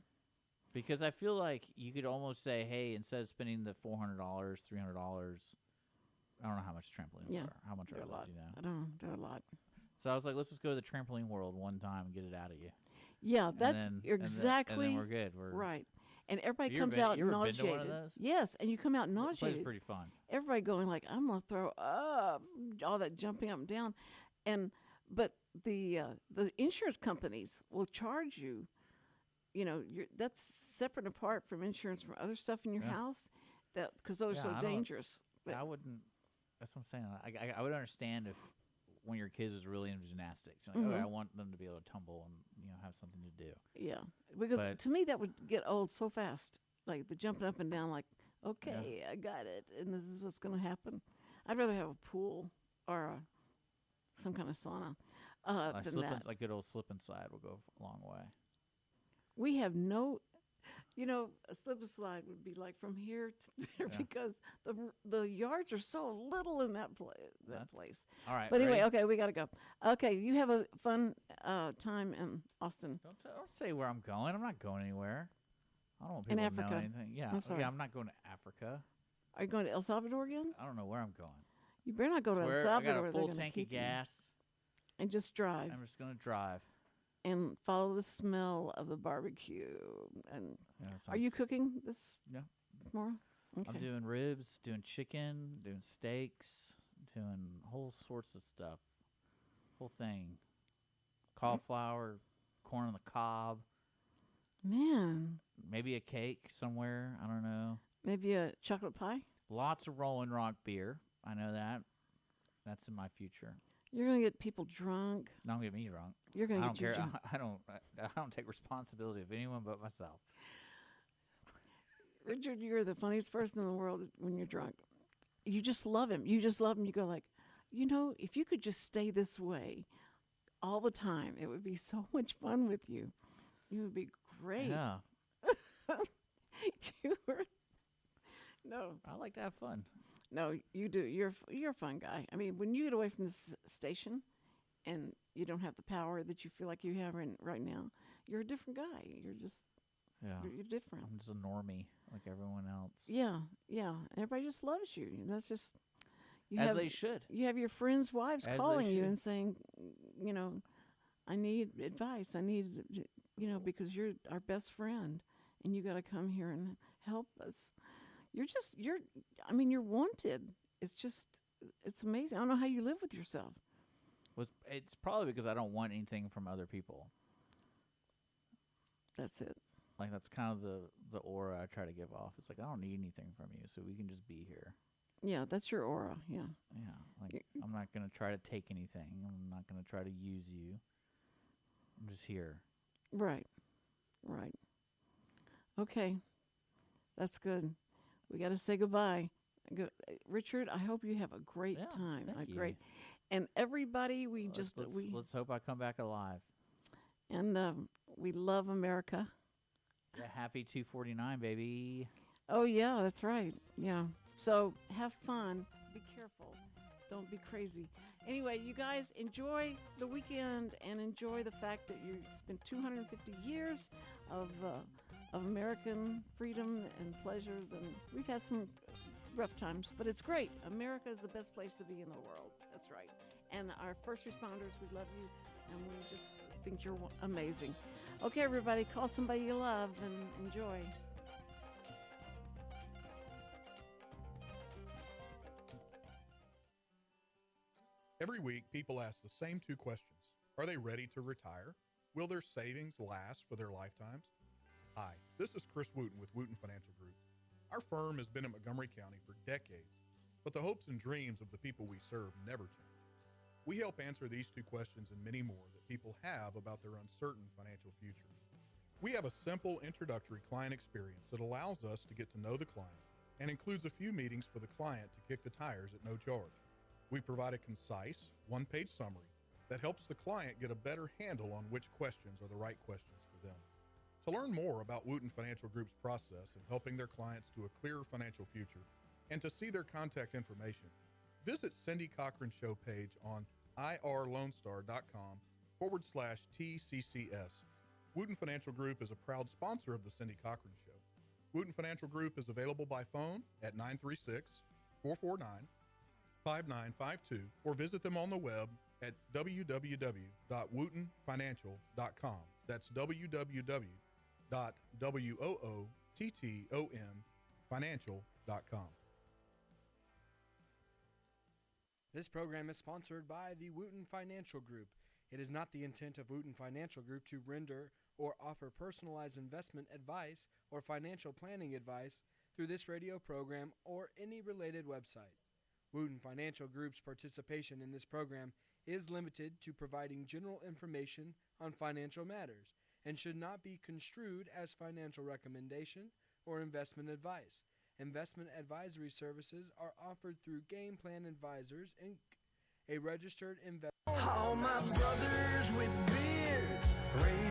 Because I feel like you could almost say, hey, instead of spending the $400, $300, I don't know how much trampolines are. How much are they? Do you know? I don't know. They're a lot. So I was like, let's just go to the trampoline world one time and get it out of you. Yeah, that's exactly. And then we're good. Right. And everybody comes out nauseated. Been to one of those? Yes, and you come out nauseated. It's pretty fun. Everybody going like, I'm going to throw up, all that jumping up and down. But the insurance companies will charge you, that's separate and apart from insurance from other stuff in your house, because those are so dangerous. I wouldn't, that's what I'm saying. I would understand if one of your kids was really into gymnastics. Like, okay, I want them to be able to tumble and have something to do. Yeah, because to me that would get old so fast. Like the jumping up and down. Like, okay, I got it, and this is what's going to happen. I'd rather have a pool or some kind of sauna than that. Like good old slip and slide will go a long way. We have no. A slip and slide would be like from here to there because the yards are so little in that place. All right. But anyway, okay, we got to go. Okay, you have a fun time in Austin. Don't say where I'm going. I'm not going anywhere. I don't want people to know anything. Yeah, I'm not going to Africa. Are you going to El Salvador again? I don't know where I'm going. You better not go to El Salvador. I got a full tank of gas. And just drive. I'm just going to drive. And follow the smell of the barbecue. And are you cooking this tomorrow? Okay. I'm doing ribs, doing chicken, doing steaks, doing whole sorts of stuff. Whole thing. cauliflower, corn on the cob. Man. Maybe a cake somewhere. I don't know. Maybe a chocolate pie? Lots of Rolling Rock beer. I know that. That's in my future. You're going to get people drunk. Don't get me drunk. You're going to get you drunk. I don't take responsibility of anyone but myself. Richard, you're the funniest person in the world when you're drunk. You just love him. You just love him. You go like, if you could just stay this way all the time, it would be so much fun with you. You would be great. Yeah. No. I like to have fun. No, you do. You're a fun guy. I mean, when you get away from this station and you don't have the power that you feel like you have right now, you're a different guy. You're just you're different. I'm just a normie like everyone else. Yeah. Everybody just loves you. And that's just they should. You have your friends' wives As calling they you should. and saying, I need advice. I need, because you're our best friend and you got to come here and help us. You're wanted. It's amazing. I don't know how you live with yourself. It's probably because I don't want anything from other people. That's it. Like, that's kind of the aura I try to give off. It's like, I don't need anything from you, so we can just be here. Yeah, that's your aura, yeah. Yeah, like, I'm not going to try to take anything. I'm not going to try to use you. I'm just here. Right. Okay, that's good. We got to say goodbye. Richard, I hope you have a great time. Thank you. Great. And everybody, let's hope I come back alive. And we love America. Yeah, happy 249, baby. Oh, yeah, that's right. Yeah. So have fun. Be careful. Don't be crazy. Anyway, you guys enjoy the weekend and enjoy the fact that it's been 250 years of American freedom and pleasures. And we've had some rough times, but it's great. America is the best place to be in the world. That's right. And our first responders, we love you. And we just think you're amazing. Okay, everybody, call somebody you love and enjoy. Every week, people ask the same two questions. Are they ready to retire? Will their savings last for their lifetimes? Hi, this is Chris Wootton with Wootton Financial Group. Our firm has been in Montgomery County for decades, but the hopes and dreams of the people we serve never change. We help answer these two questions and many more that people have about their uncertain financial future. We have a simple introductory client experience that allows us to get to know the client and includes a few meetings for the client to kick the tires at no charge. We provide a concise, one-page summary that helps the client get a better handle on which questions are the right questions for them. To learn more about Wootton Financial Group's process of helping their clients to a clearer financial future and to see their contact information, visit Cindy Cochran Show page on irlonestar.com/TCCS. Wootton Financial Group is a proud sponsor of the Cindy Cochran Show. Wootton Financial Group is available by phone at 936-449-5952 or visit them on the web at www.woottonfinancial.com. That's www.woottonfinancial.com. This program is sponsored by the Wootton Financial Group. It is not the intent of Wootton Financial Group to render or offer personalized investment advice or financial planning advice through this radio program or any related website. Wootton Financial Group's participation in this program is limited to providing general information on financial matters and should not be construed as financial recommendation or investment advice. Investment advisory services are offered through Game Plan Advisors, Inc., a registered investor. All my brothers